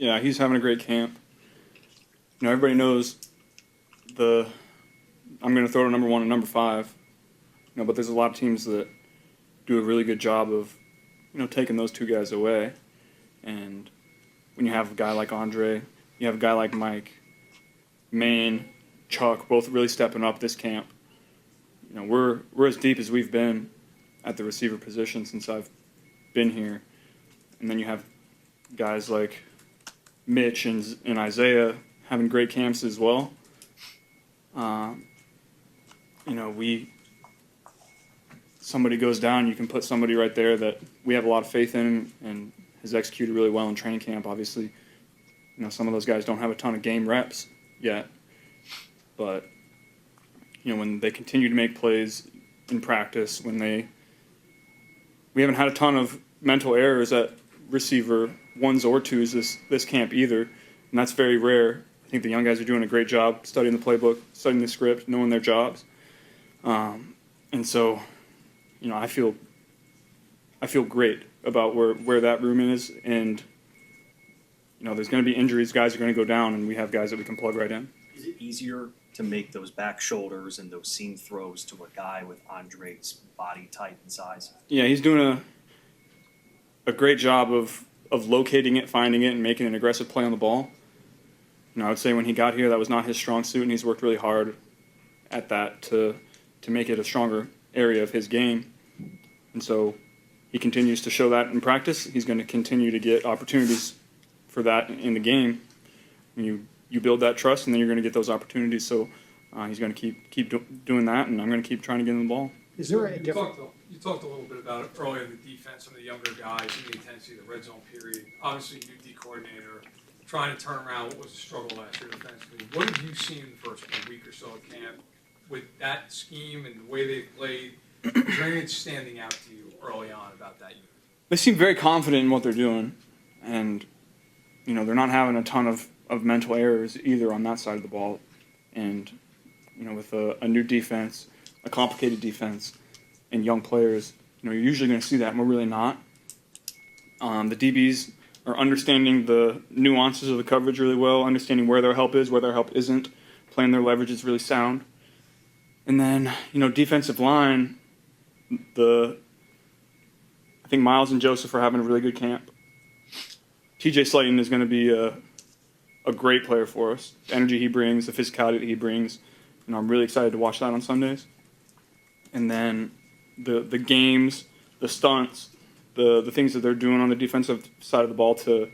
Yeah, he's having a great camp. Everybody knows I'm going to throw to number 1 and number 5. But there's a lot of teams that do a really good job of, taking those two guys away. And when you have a guy like Andrei, you have a guy like Mike, Maine, Chuck, both really stepping up this camp. We're as deep as we've been at the receiver position since I've been here. And then you have guys like Mitch and Isaiah having great camps as well. Somebody goes down, you can put somebody right there that we have a lot of faith in and has executed really well in training camp. Obviously, some of those guys don't have a ton of game reps yet, but when they continue to make plays in practice, we haven't had a ton of mental errors at receiver 1s or 2s this camp either, and that's very rare. I think the young guys are doing a great job studying the playbook, studying the script, knowing their jobs, and so I feel great about where that room is, and there's going to be injuries, guys are going to go down, and we have guys that we can plug right in. Is it easier to make those back shoulders and those seam throws to a guy with Andrei's body type and size? Yeah, he's doing a great job of locating it, finding it, and making an aggressive play on the ball. I would say when he got here, that was not his strong suit, and he's worked really hard at that to make it a stronger area of his game. And so he continues to show that in practice. He's going to continue to get opportunities for that in the game. And you build that trust, and then you're going to get those opportunities. So he's going to keep doing that, and I'm going to keep trying to get him the ball. Is there a difference? You talked a little bit about it earlier in the defense, some of the younger guys and the intensity of the red zone period. Obviously, new D coordinator, trying to turn around what was a struggle last year defensively. What have you seen in the first week or so at camp with that scheme and the way they played? Is there anything standing out to you early on about that unit? They seem very confident in what they're doing, and they're not having a ton of mental errors either on that side of the ball. And with a new defense, a complicated defense, and young players, you're usually going to see that, and we're really not. The DBs are understanding the nuances of the coverage really well, understanding where their help is, where their help isn't, playing their leverage is really sound. And then, defensive line, I think Miles and Joseph are having a really good camp. TJ Slayton is going to be a great player for us. The energy he brings, the physicality that he brings, I'm really excited to watch that on Sundays. And then the games, the stunts, the things that they're doing on the defensive side of the ball to